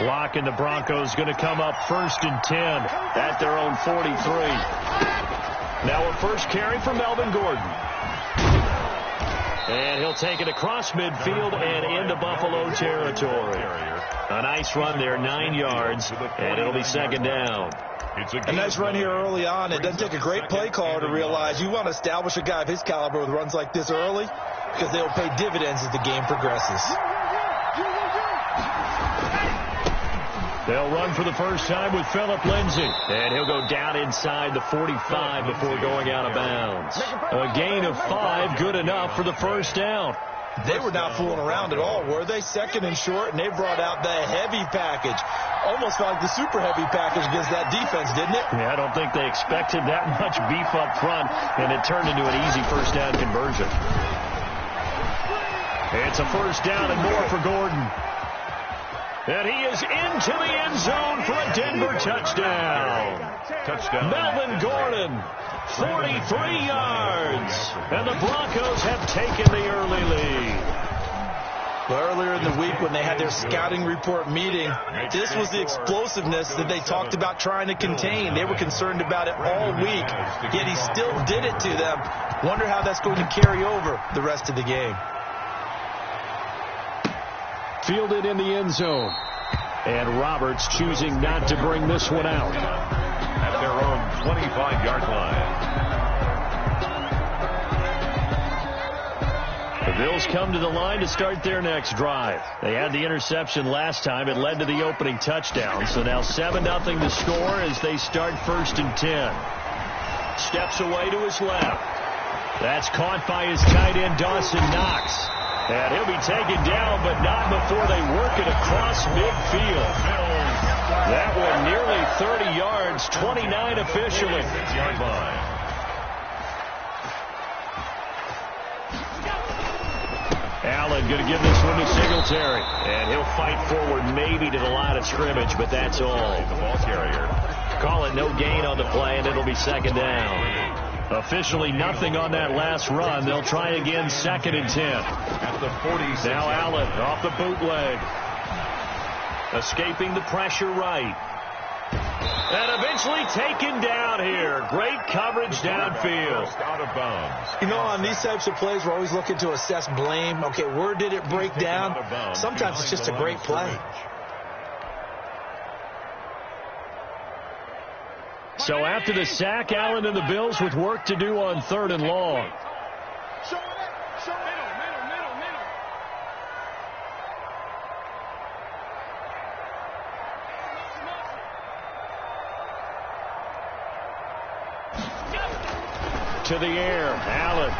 Clock and the Broncos going to come up 1st and 10 at their own 43. Now a first carry for Melvin Gordon. And he'll take it across midfield and into Buffalo territory. A nice run there, 9 yards, and it'll be 2nd down. A nice run here early on. It doesn't take a great play caller to realize you want to establish a guy of his caliber with runs like this early because they'll pay dividends as the game progresses. They'll run for the first time with Phillip Lindsay. And he'll go down inside the 45 before going out of bounds. A gain of 5, good enough for the first down. They were not fooling around at all, were they? 2nd and short, and they brought out the heavy package. Almost felt like the super heavy package against that defense, didn't it? Yeah, I don't think they expected that much beef up front, and it turned into an easy first down conversion. It's a first down and more for Gordon. And he is into the end zone for a Denver touchdown. Melvin Gordon, 43 yards. And the Broncos have taken the early lead. Well, earlier in the week when they had their scouting report meeting, this was the explosiveness that they talked about trying to contain. They were concerned about it all week, yet he still did it to them. Wonder how that's going to carry over the rest of the game. Fielded in the end zone. And Roberts choosing not to bring this one out. At their own 25-yard line. The Bills come to the line to start their next drive. They had the interception last time. It led to the opening touchdown. So now 7-0 to score as they start 1st and 10. Steps away to his left. That's caught by his tight end, Dawson Knox. And he'll be taken down, but not before they work it across midfield. That one nearly 30 yards, 29 officially. 6-yard line. Allen going to give this one to Singletary. And he'll fight forward maybe to the line of scrimmage, but that's all. The ball carrier. Call it no gain on the play, and it'll be 2nd down. Officially nothing on that last run. They'll try again 2nd and 10. At the 46. Now Allen off the bootleg. Escaping the pressure right. And eventually taken down here. Great coverage downfield. Out of bounds. You know, on these types of plays, we're always looking to assess blame. Okay, where did it break down? Sometimes it's just a great play. So after the sack, Allen and the Bills with work to do on 3rd and long. To the air, Allen.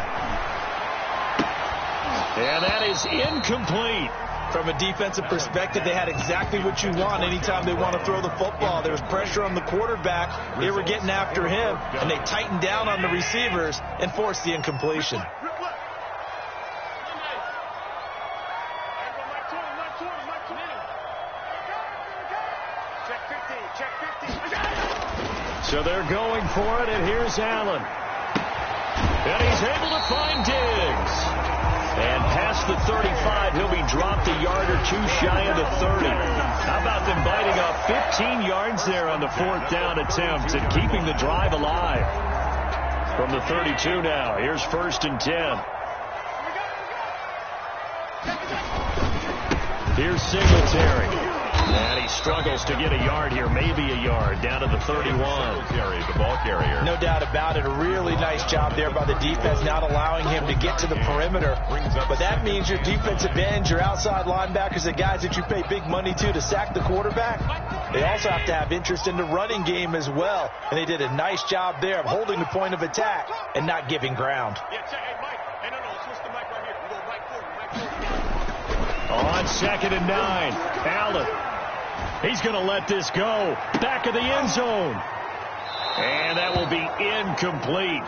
And that is incomplete. From a defensive perspective, they had exactly what you want anytime they want to throw the football. There was pressure on the quarterback. They were getting after him, and they tightened down on the receivers and forced the incompletion. So they're going for it, and here's Allen. And he's able to find Diggs. And past the 35, he'll be dropped a yard or two shy of the 30. How about them biting off 15 yards there on the 4th down attempt and keeping the drive alive? From the 32 now, here's 1st and 10. Here's Singletary. And he struggles to get a yard here, maybe a yard, down to the 31. The ball carrier. No doubt about it. A really nice job there by the defense, not allowing him to get to the perimeter. But that means your defensive ends, your outside linebackers, the guys that you pay big money to sack the quarterback, they also have to have interest in the running game as well. And they did a nice job there of holding the point of attack and not giving ground. On 2nd and 9, Allen. He's going to let this go. Back of the end zone. And that will be incomplete.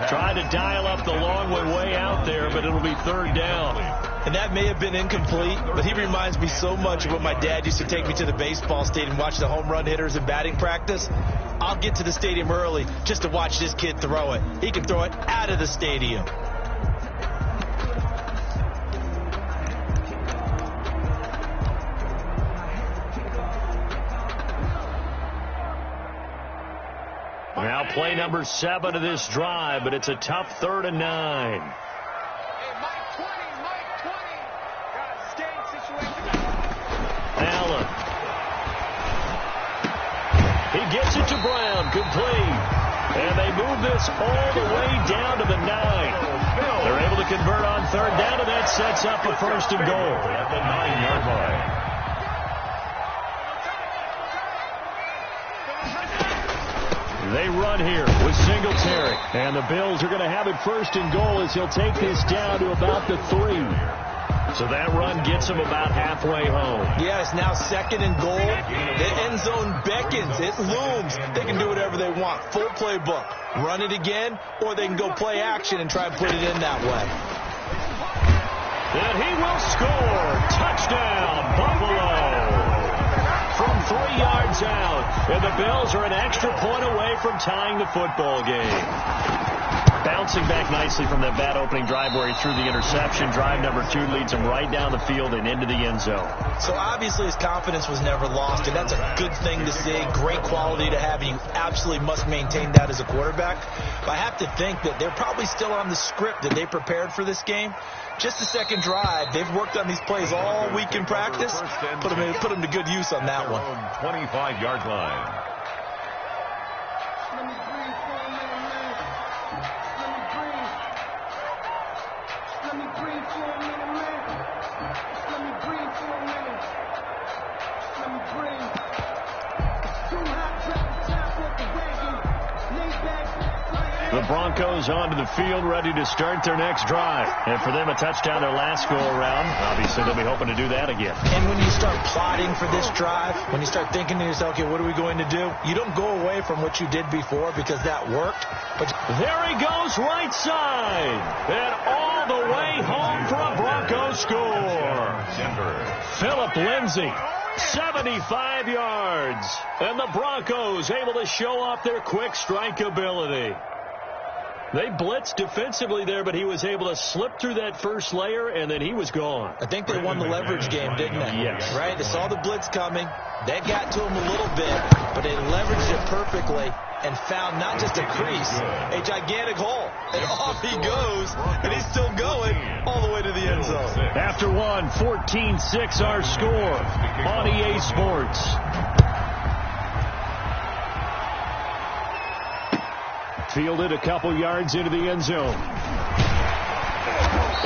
Trying to dial up the long one way out there, but it'll be 3rd down. And that may have been incomplete, but he reminds me so much of when my dad used to take me to the baseball stadium and watch the home run hitters in batting practice. I'll get to the stadium early just to watch this kid throw it. He can throw it out of the stadium. Play number 7 of this drive, but it's a tough 3rd and 9. Allen. He gets it to Brown, complete. And they move this all the way down to the 9. They're able to convert on 3rd down, and that sets up a 1st and goal. At the 9-yard line. They run here with Singletary. And the Bills are going to have it 1st and goal as he'll take this down to about the 3. So that run gets him about halfway home. Yeah, it's now 2nd and goal. The end zone beckons. It looms. They can do whatever they want. Full playbook. Run it again, or they can go play action and try and put it in that way. And he will score. Touchdown, Buffalo. From 3 yards out. And the Bills are an extra point away from tying the football game. Bouncing back nicely from that bad opening drive where he threw the interception. Drive number 2 leads him right down the field and into the end zone. So obviously his confidence was never lost, and that's a good thing to see. Great quality to have, and you absolutely must maintain that as a quarterback. But I have to think that they're probably still on the script that they prepared for this game. Just the second drive. They've worked on these plays all week in practice. Put them to good use on that one. 25-yard line. The Broncos onto the field, ready to start their next drive. And for them, a touchdown their last go-around. Obviously, they'll be hoping to do that again. And when you start plotting for this drive, when you start thinking to yourself, okay, what are we going to do? You don't go away from what you did before because that worked. But there he goes, right side. And all the way home for a Bronco score. Philip Lindsay. 75 yards. And the Broncos able to show off their quick strike ability. They blitzed defensively there, but he was able to slip through that first layer, and then he was gone. I think they won the leverage game, didn't they? Yes. Right? They saw the blitz coming. That got to him a little bit, but they leveraged it perfectly and found not just a crease, a gigantic hole. And off he goes, and he's still going all the way to the end zone. After one, 14-6 our score on EA Sports. Fielded a couple yards into the end zone.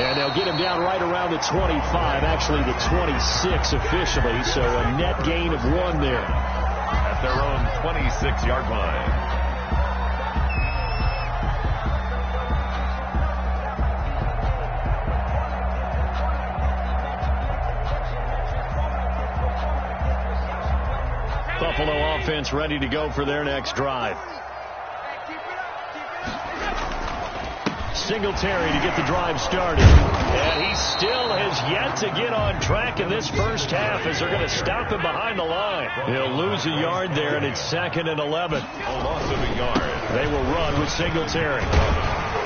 And they'll get him down right around the 25, actually the 26 officially, so a net gain of 1 there. At their own 26-yard line. Buffalo offense ready to go for their next drive. Singletary to get the drive started. And he still has yet to get on track in this first half as they're going to stop him behind the line. He'll lose a yard there, and it's 2nd and 11. A loss of a yard. They will run with Singletary.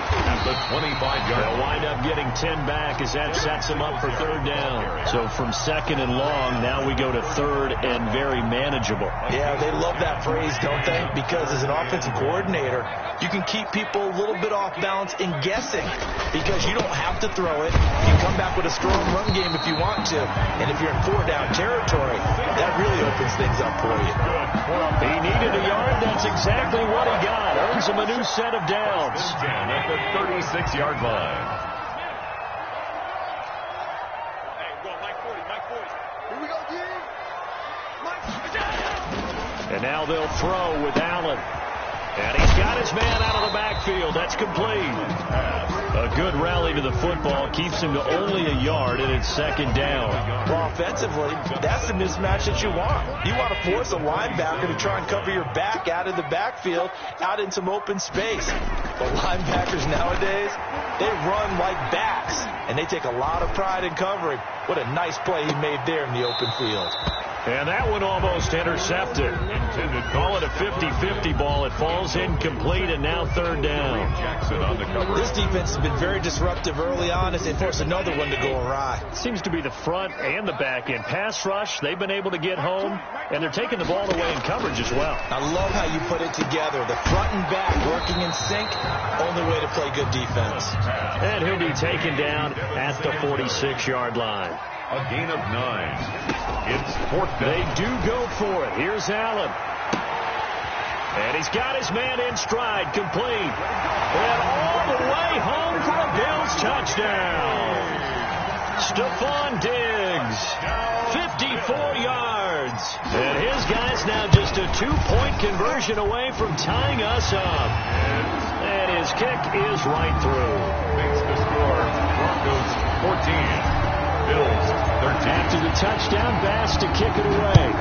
At the 25-yard. They'll wind up getting 10 back as that sets them up for 3rd down. So from 2nd and long, now we go to 3rd and very manageable. Yeah, they love that phrase, don't they? Because as an offensive coordinator, you can keep people a little bit off balance in guessing because you don't have to throw it. You can come back with a strong run game if you want to. And if you're in 4-down territory, that really opens things up for you. He needed a yard. That's exactly what he got. Earns him a new set of downs. At the 36-yard line. And now they'll throw with Allen. And he's got his man out of the backfield. That's complete. A good rally to the football. Keeps him to only a yard, and it's 2nd down. Well, offensively, that's the mismatch that you want. You want to force a linebacker to try and cover your back out of the backfield, out in some open space. But linebackers nowadays, they run like backs, and they take a lot of pride in covering. What a nice play he made there in the open field. And that one almost intercepted. Call it a 50-50 ball. It falls incomplete, and now 3rd down. Jackson on the This defense has been very disruptive early on as they force another one to go awry. Seems to be the front and the back end. Pass rush, they've been able to get home, and they're taking the ball away in coverage as well. I love how you put it together. The front and back working in sync, only way to play good defense. And he'll be taken down at the 46-yard line. A gain of 9. It's 4th down. They do go for it. Here's Allen. And he's got his man in stride, complete. And all the way home for a Bills touchdown. Stephon Diggs, 54 yards. And his guy's now just a 2-point conversion away from tying us up. And his kick is right through. Makes the score. Broncos 14. Bills 13. After the touchdown, Bass to kick it away.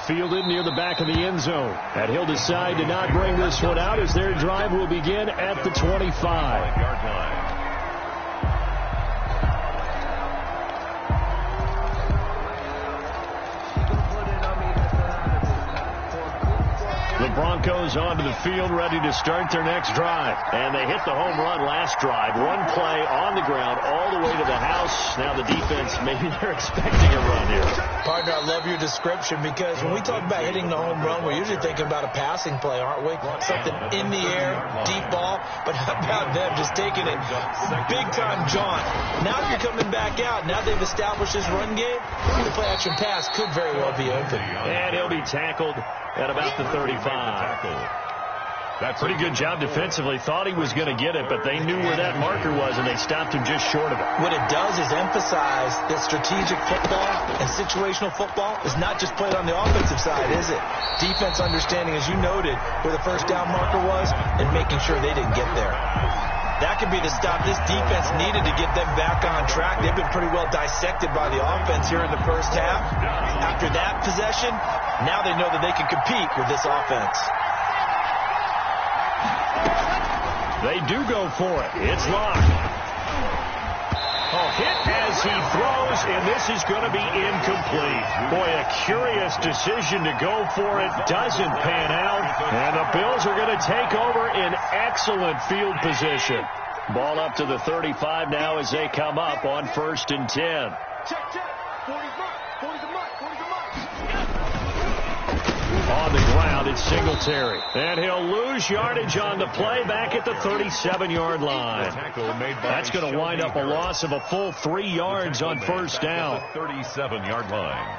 Fielded near the back of the end zone. And he'll decide to not bring this one out as their drive will begin at the 25-yard line. The Broncos onto the field, ready to start their next drive. And they hit the home run last drive. One play on the ground all the way to the house. Now the defense, maybe they're expecting a run here. Partner, I love your description because when we talk about hitting the home run, we're usually thinking about a passing play, aren't we? Something in the air, deep ball. But how about them just taking it big-time jaunt? Now you're coming back out. Now they've established this run game. The play-action pass could very well be open. And he'll be tackled at about the 35. That's pretty good job defensively. Thought he was going to get it, but they knew where that marker was, and they stopped him just short of it. What it does is emphasize that strategic football and situational football is not just played on the offensive side, is it? Defense understanding, as you noted, where the first down marker was and making sure they didn't get there. That could be the stop this defense needed to get them back on track. They've been pretty well dissected by the offense here in the first half. After that possession, now they know that they can compete with this offense. They do go for it. It's locked. A hit as he throws, and this is going to be incomplete. Boy, a curious decision to go for it. Doesn't pan out, and the Bills are going to take over in excellent field position. Ball up to the 35 now as they come up on 1st and 10. On the ground, it's Singletary. And he'll lose yardage on the play back at the 37-yard line. That's going to wind up a loss of a full 3 yards on 1st down. 37-yard line.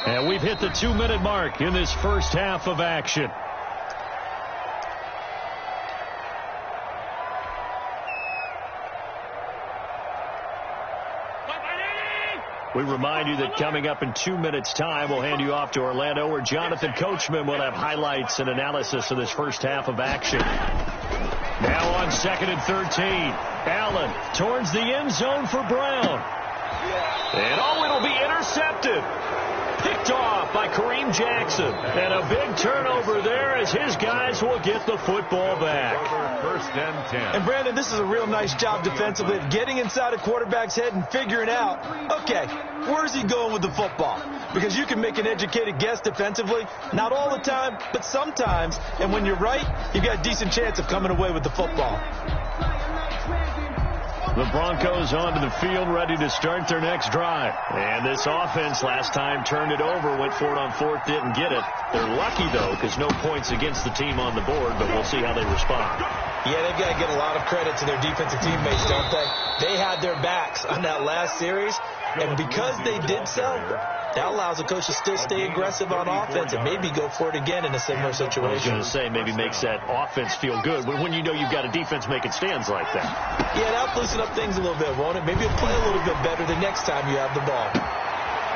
And we've hit the 2-minute mark in this first half of action. We remind you that coming up in 2 minutes' time, we'll hand you off to Orlando, where Jonathan Coachman will have highlights and analysis of this first half of action. Now on 2nd and 13. Allen towards the end zone for Brown. And it'll be intercepted. Picked off by Kareem Jackson. And a big turnover there as his guys will get the football back. 1st and 10. And Brandon, this is a real nice job defensively of getting inside a quarterback's head and figuring out, okay, where's he going with the football? Because you can make an educated guess defensively, not all the time, but sometimes. And when you're right, you've got a decent chance of coming away with the football. The Broncos onto the field, ready to start their next drive. And this offense last time turned it over, went for it on 4th, didn't get it. They're lucky, though, because no points against the team on the board, but we'll see how they respond. Yeah, they've got to get a lot of credit to their defensive teammates, don't they? They had their backs on that last series, and because they did so, that allows the coach to still stay aggressive on offense and maybe go for it again in a similar situation. I was going to say, maybe makes that offense feel good when you know you've got a defense making stands like that. Yeah, that'll loosen up things a little bit, won't it? Maybe you'll play a little bit better the next time you have the ball.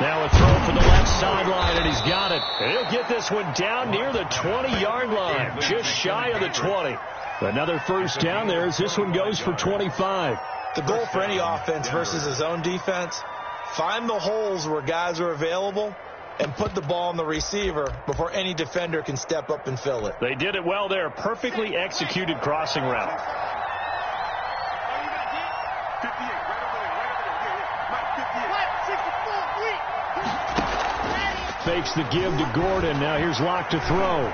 Now a throw from the left sideline, and he's got it. And he'll get this one down near the 20-yard line, just shy of the 20. Another first down there as this one goes for 25. The goal for any offense versus his own defense, find the holes where guys are available and put the ball on the receiver before any defender can step up and fill it. They did it well there. Perfectly executed crossing route. fakes the give to Gordon. Now here's Locke to throw.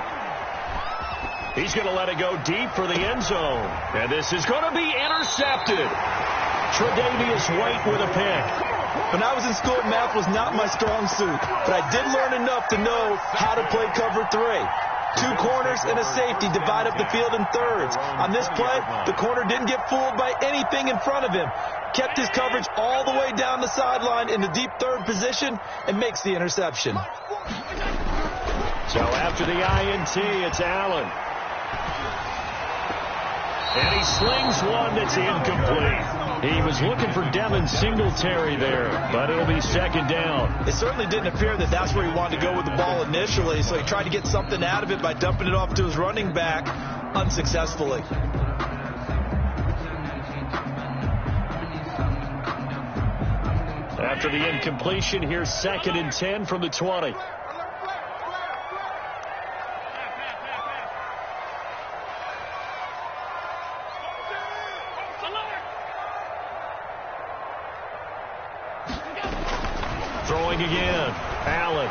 He's going to let it go deep for the end zone. And this is going to be intercepted. Tre'Davious White with a pick. When I was in school, math was not my strong suit, but I did learn enough to know how to play cover 3. 2 corners and a safety divide up the field in thirds. On this play, the corner didn't get fooled by anything in front of him. Kept his coverage all the way down the sideline in the deep third position and makes the interception. So after the INT, it's Allen. And he slings one that's incomplete. He was looking for Devin Singletary there, but it'll be second down. It certainly didn't appear that that's where he wanted to go with the ball initially, so he tried to get something out of it by dumping it off to his running back unsuccessfully. After the incompletion, here's 2nd and 10 from the 20. Throwing again. Allen.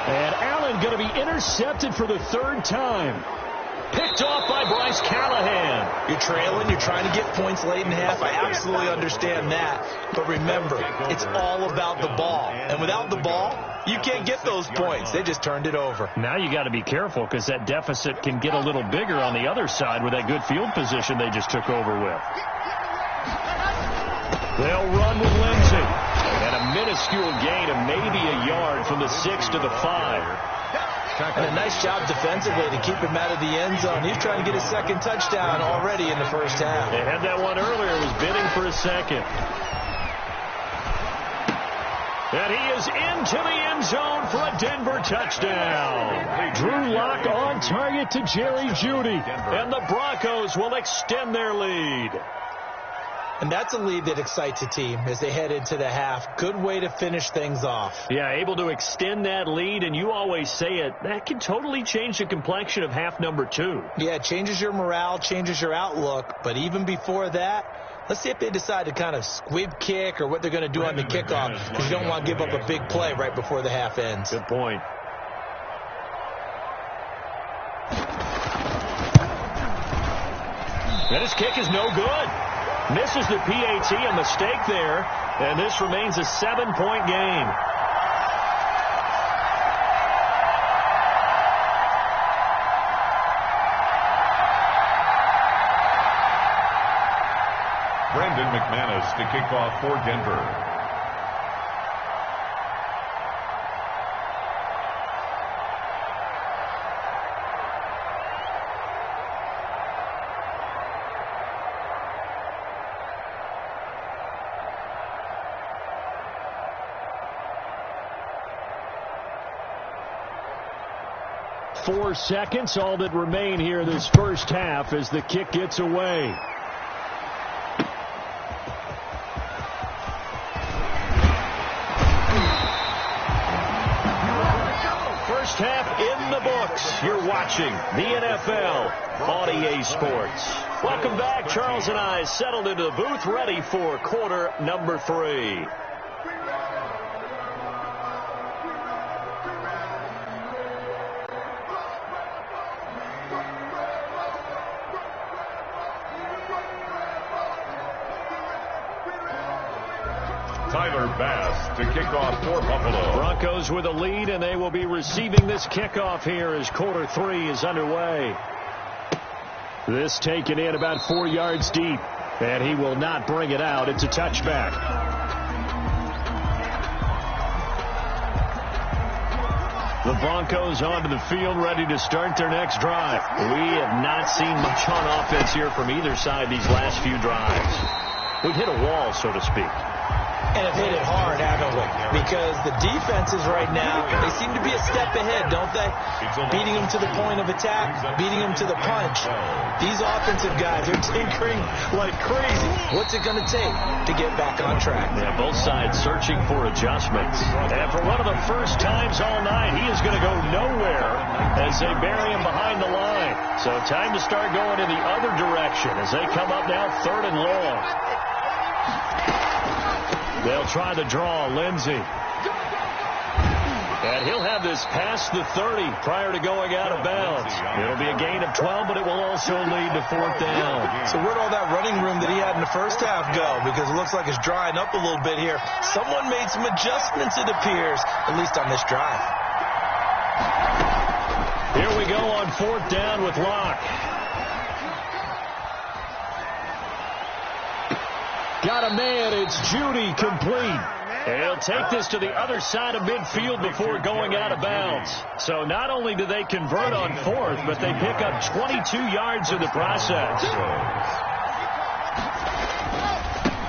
And Allen going to be intercepted for the 3rd time. Picked off by Bryce Callahan. You're trailing. You're trying to get points late in the half. I absolutely understand that. But remember, it's all about the ball. And without the ball, you can't get those points. They just turned it over. Now you got to be careful because that deficit can get a little bigger on the other side with that good field position they just took over with. They'll run with Lindsey. And a minuscule gain of maybe a yard from the 6 to the 5. And a nice job defensively to keep him out of the end zone. He's trying to get his 2nd touchdown already in the first half. They had that one earlier. Was bidding for a 2nd. And he is into the end zone for a Denver touchdown. Drew Lock on target to Jerry Jeudy. And the Broncos will extend their lead. And that's a lead that excites a team as they head into the half. Good way to finish things off. Yeah, able to extend that lead, and you always say it, that can totally change the complexion of half number 2. Yeah, it changes your morale, changes your outlook. But even before that, let's see if they decide to kind of squib kick or what they're going to do on the kickoff, because you don't want to give up a big play right before the half ends. Good point. And his kick is no good. Misses the PAT, a mistake there, and this remains a 7-point game. Brandon McManus to kick off for Denver. Four seconds, all that remain here this first half as the kick gets away. First half in the books. You're watching the NFL on EA Sports. Welcome back. Charles and I settled into the booth, ready for quarter number 3. Bass to kick off for Buffalo. Broncos with a lead, and they will be receiving this kickoff here as quarter 3 is underway. This taken in about 4 yards deep, and he will not bring it out. It's a touchback. The Broncos onto the field, ready to start their next drive. We have not seen much on offense here from either side these last few drives. We've hit a wall, so to speak. And have hit it hard, haven't we? Because the defenses right now, they seem to be a step ahead, don't they? Beating them to the point of attack, beating them to the punch. These offensive guys are tinkering like crazy. What's it going to take to get back on track? Yeah, both sides searching for adjustments. And for one of the first times all night, he is going to go nowhere as they bury him behind the line. So time to start going in the other direction as they come up now 3rd and long. They'll try the draw. Lindsey. And he'll have this past the 30 prior to going out of bounds. It'll be a gain of 12, but it will also lead to 4th down. So where'd all that running room that he had in the first half go? Because it looks like it's drying up a little bit here. Someone made some adjustments, it appears, at least on this drive. Here we go on 4th down with Locke. Got a man. It's Judy, complete. And he'll take this to the other side of midfield before going out of bounds. So not only do they convert on 4th, but they pick up 22 yards in the process.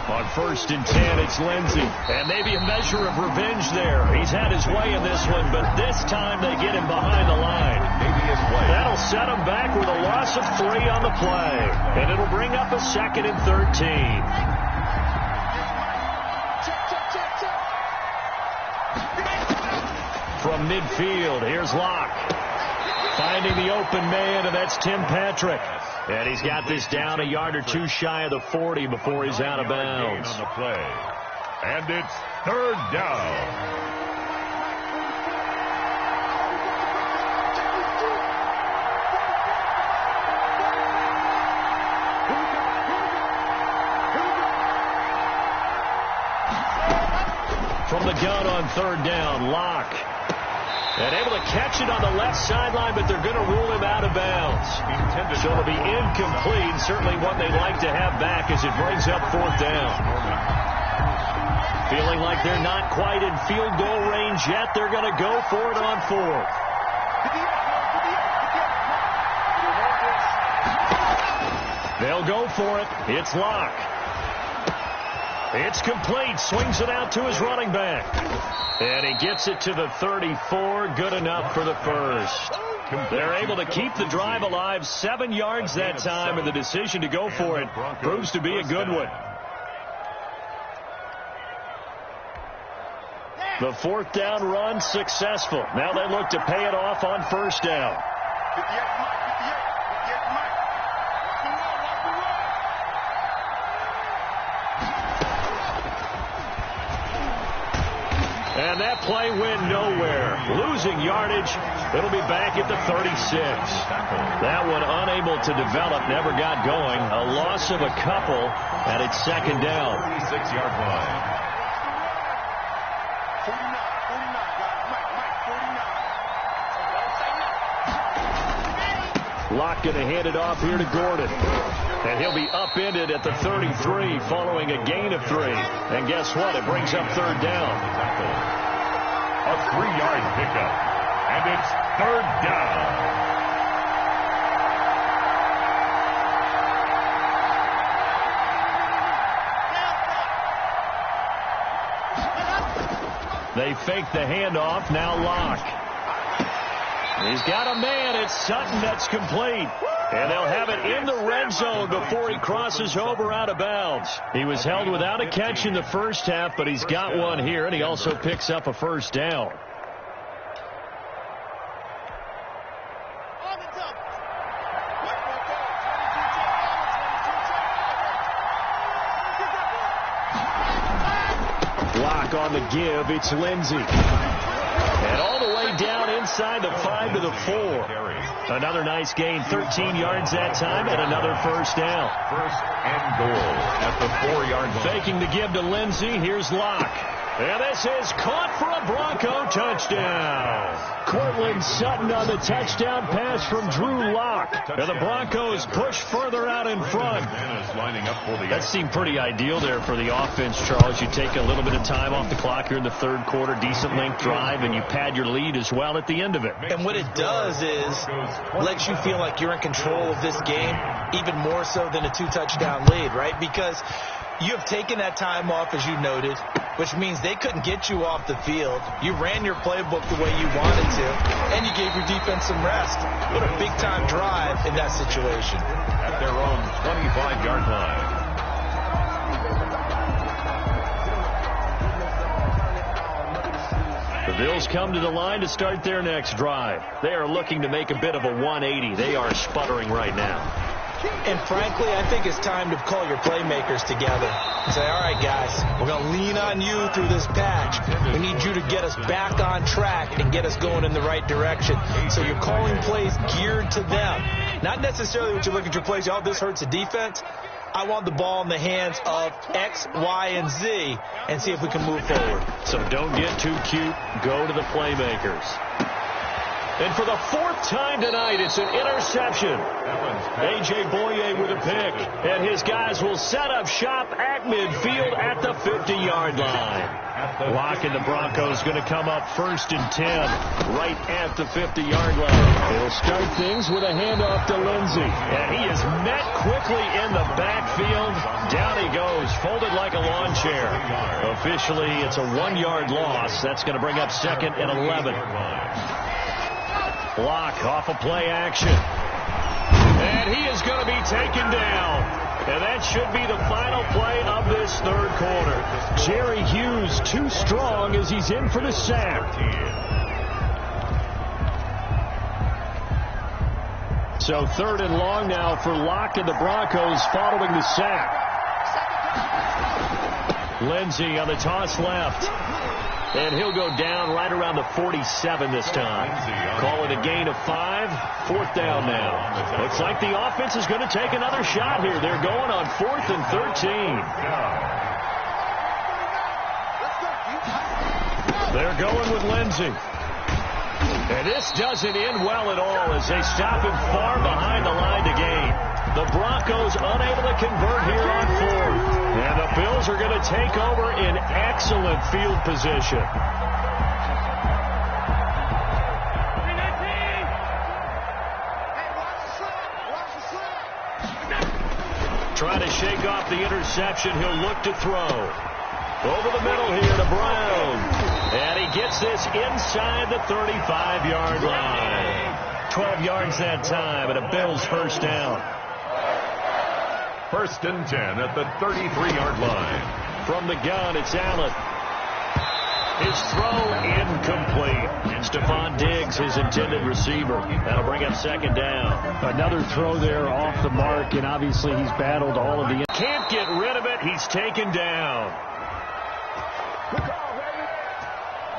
On 1st and 10, it's Lindsey. And maybe a measure of revenge there. He's had his way in this one, but this time they get him behind the line. That'll set him back with a loss of 3 on the play. And it'll bring up a 2nd and 13. From midfield, here's Locke. Finding the open man, and that's Tim Patrick. And he's got this down a yard or 2 shy of the 40 before he's out of bounds. On the play. And it's 3rd down. From the gun on 3rd down, Locke. And able to catch it on the left sideline, but they're going to rule him out of bounds. So it'll be incomplete. Certainly one they'd like to have back as it brings up 4th down. Feeling like they're not quite in field goal range yet. They're going to go for it on 4th. They'll go for it. It's Locke. It's complete. Swings it out to his running back. And he gets it to the 34. Good enough for the first. They're able to keep the drive alive. 7 yards that time, and the decision to go for it proves to be a good one. The 4th down run successful. Now they look to pay it off on 1st down. And that play went nowhere. Losing yardage. It'll be back at the 36. That one unable to develop. Never got going. A loss of a couple. And it's 2nd down. 46-yard line. Locke going to hand it off here to Gordon. And he'll be upended at the 33 following a gain of 3. And guess what? It brings up 3rd down. A 3-yard pickup. And it's 3rd down. They fake the handoff. Now Locke. He's got a man. It's Sutton. That's complete. And they'll have it in the red zone before he crosses over out of bounds. He was held without a catch in the first half, but he's got one here, and he also picks up a 1st down. Locke on the give. It's Lindsey. And all the way down inside the 5 to the 4. Another nice gain, 13 yards that time, and another 1st down. 1st and goal at the 4-yard line. Faking the give to Lindsey. Here's Locke. And this is caught for a Bronco touchdown. Cortland Sutton on the touchdown pass from Drew Locke. And the Broncos push further out in front. That seemed pretty ideal there for the offense, Charles. You take a little bit of time off the clock here in the 3rd quarter, decent length drive, and you pad your lead as well at the end of it. And what it does is lets you feel like you're in control of this game, even more so than a 2-touchdown lead, right? Because you have taken that time off, as you noted, which means they couldn't get you off the field. You ran your playbook the way you wanted to, and you gave your defense some rest. What a big-time drive in that situation. At their own 25-yard line. The Bills come to the line to start their next drive. They are looking to make a bit of a 180. They are sputtering right now. And frankly, I think it's time to call your playmakers together and say, all right, guys, we're going to lean on you through this patch. We need you to get us back on track and get us going in the right direction. So you're calling plays geared to them. Not necessarily what you look at your plays, oh, this hurts the defense. I want the ball in the hands of X, Y, and Z and see if we can move forward. So don't get too cute. Go to the playmakers. And for the fourth time tonight, it's an interception. A.J. Boye with a pick. And his guys will set up shop at midfield at the 50-yard line. Locke and the Broncos going to come up 1st and 10 right at the 50-yard line. They'll start things with a handoff to Lindsey. And he is met quickly in the backfield. Down he goes, folded like a lawn chair. Officially, it's a 1-yard loss. That's going to bring up 2nd and 11. Locke off of play action. And he is going to be taken down. And that should be the final play of this 3rd quarter. Jerry Hughes too strong as he's in for the sack. So 3rd and long now for Locke and the Broncos following the sack. Lindsey on the toss left. And he'll go down right around the 47 this time. Call it a gain of 5. 4th down now. Looks like the offense is going to take another shot here. They're going on 4th and 13. They're going with Lindsey. And this doesn't end well at all as they stop him far behind the line to gain. The Broncos unable to convert here on 4th. And the Bills are going to take over in excellent field position. Trying to shake off the interception. He'll look to throw. Over the middle here to Brown. And he gets this inside the 35-yard line. 12 yards that time and a Bills 1st down. 1st and 10 at the 33-yard line. From the gun, it's Allen. His throw incomplete. Stephon Diggs, his intended receiver. That'll bring up 2nd down. Another throw there off the mark, and obviously he's battled all of the... Can't get rid of it. He's taken down.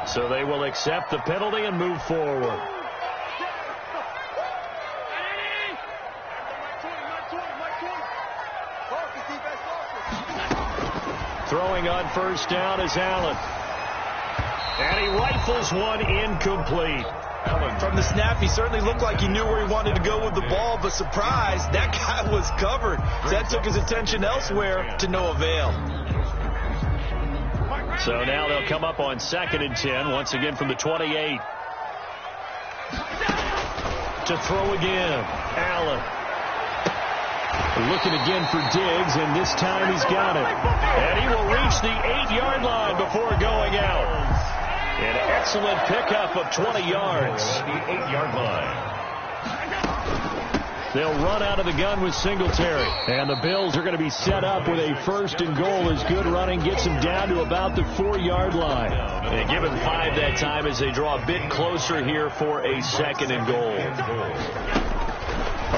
So they will accept the penalty and move forward. Throwing on 1st down is Allen. And he rifles one incomplete. From the snap, he certainly looked like he knew where he wanted to go with the ball, but surprise, that guy was covered. So that took his attention elsewhere to no avail. So now they'll come up on 2nd and 10, once again from the 28. To throw again, Allen. Looking again for Diggs, and this time he's got it. And he will reach the 8-yard line before going out. An excellent pickup of 20 yards. The 8-yard line. They'll run out of the gun with Singletary. And the Bills are going to be set up with a 1st and goal as good running gets them down to about the 4-yard line. And give him 5 that time as they draw a bit closer here for a 2nd and goal.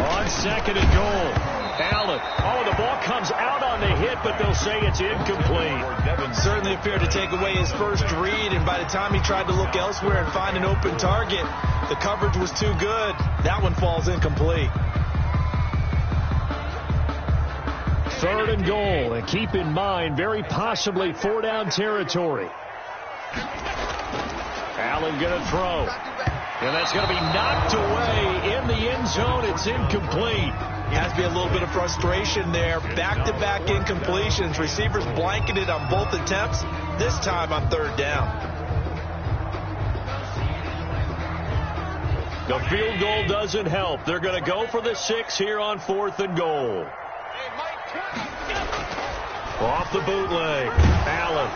On 2nd and goal. Allen. Oh, the ball comes out on the hit, but they'll say it's incomplete. Certainly appeared to take away his first read, and by the time he tried to look elsewhere and find an open target, the coverage was too good. That one falls incomplete. 3rd and goal, and keep in mind, very possibly 4-down territory. Allen going to throw. And that's going to be knocked away in the end zone. It's incomplete. Has to be a little bit of frustration there. Back-to-back incompletions. Receivers blanketed on both attempts. This time on 3rd down. The field goal doesn't help. They're going to go for the 6 here on 4th and goal. Off the bootleg. Allen.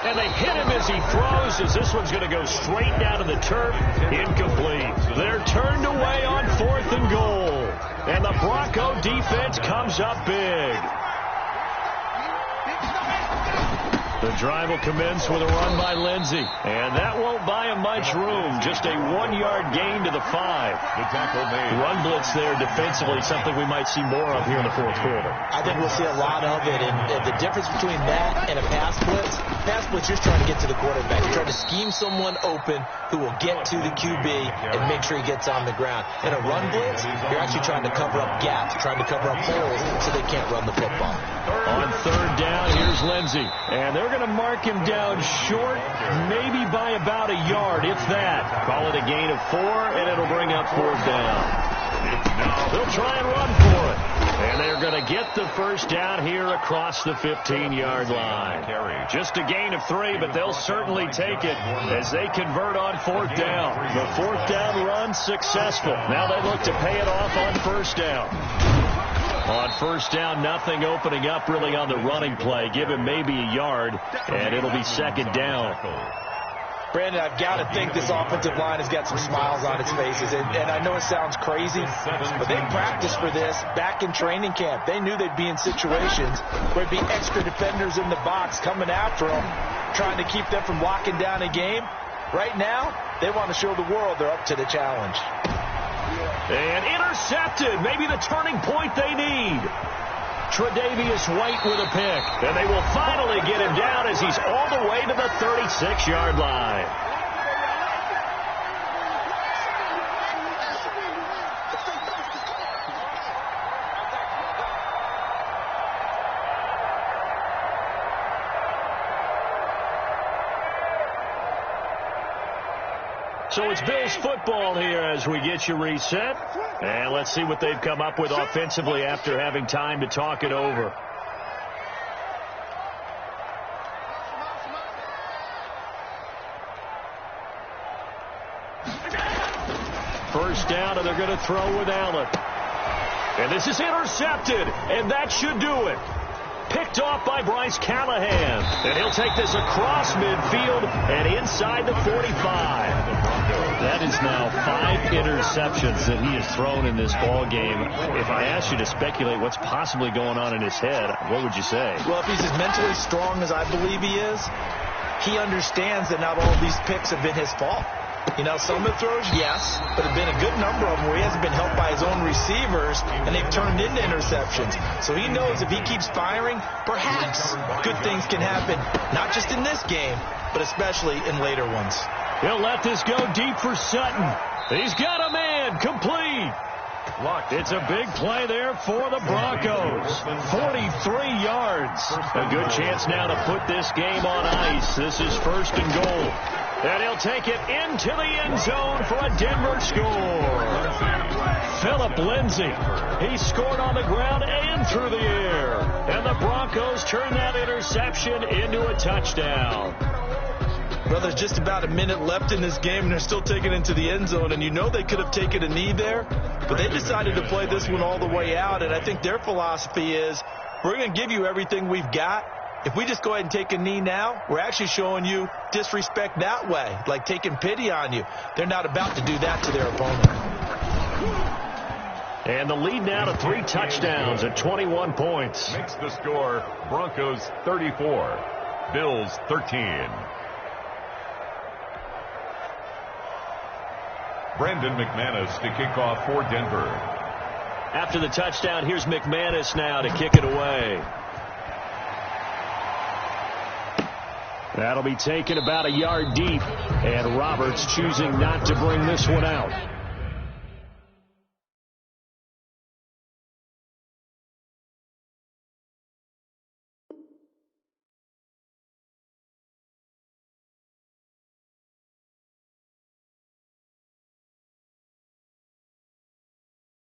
And they hit him as he throws, as this one's going to go straight down to the turf. Incomplete. They're turned away on 4th and goal. And the Bronco defense comes up big. The drive will commence with a run by Lindsey. And that won't buy him much room. Just a 1-yard gain to the 5. The tackle made. Run blitz there defensively, something we might see more of here in the fourth quarter. I think we'll see a lot of it. And the difference between that and a pass blitz, you're trying to get to the quarterback. You're trying to scheme someone open who will get to the QB and make sure he gets on the ground. In a run blitz, you're actually trying to cover up gaps, trying to cover up holes so they can't run the football. On third down, here's Lindsey. And they're going to mark him down short, maybe by about a yard, if that. Call it a gain of 4, and it'll bring up fourth down. They'll try and run for it. And they're going to get the first down here across the 15-yard line. Just a gain of 3, but they'll certainly take it as they convert on fourth down. The fourth down run successful. Now they look to pay it off on first down. On first down, nothing opening up really on the running play. Give him maybe a yard, and it'll be second down. Brandon, I've got to think this offensive line has got some smiles on its faces. And I know it sounds crazy, but they practiced for this back in training camp. They knew they'd be in situations where there'd be extra defenders in the box coming after them, trying to keep them from locking down a game. Right now, they want to show the world they're up to the challenge. And intercepted. Maybe the turning point they need. Tre'Davious White with a pick. And they will finally get him down as he's all the way to the 36-yard line. So it's Bills football here as we get you reset. And let's see what they've come up with offensively after having time to talk it over. First down, and they're going to throw with Allen. And this is intercepted, and that should do it. Picked off by Bryce Callahan. And he'll take this across midfield and inside the 45. That is now 5 interceptions that he has thrown in this ball game. If I asked you to speculate what's possibly going on in his head, what would you say? Well, if he's as mentally strong as I believe he is, he understands that not all these picks have been his fault. You know, some of the throws, yes, but there have been a good number of them where he hasn't been helped by his own receivers, and they've turned into interceptions. So he knows if he keeps firing, perhaps good things can happen, not just in this game, but especially in later ones. He'll let this go deep for Sutton. He's got a man, complete. It's a big play there for the Broncos. 43 yards. A good chance now to put this game on ice. This is first and goal. And he'll take it into the end zone for a Denver score. Phillip Lindsay. He scored on the ground and through the air. And the Broncos turn that interception into a touchdown. Well, there's just about a minute left in this game, and they're still taking it into the end zone. And you know they could have taken a knee there, but they decided to play this one all the way out. And I think their philosophy is, we're going to give you everything we've got. If we just go ahead and take a knee now, we're actually showing you disrespect that way, like taking pity on you. They're not about to do that to their opponent. And the lead now to 3 touchdowns at 21 points. Makes the score Broncos 34, Bills 13. Brandon McManus to kick off for Denver. After the touchdown, here's McManus now to kick it away. That'll be taken about a yard deep, and Roberts choosing not to bring this one out.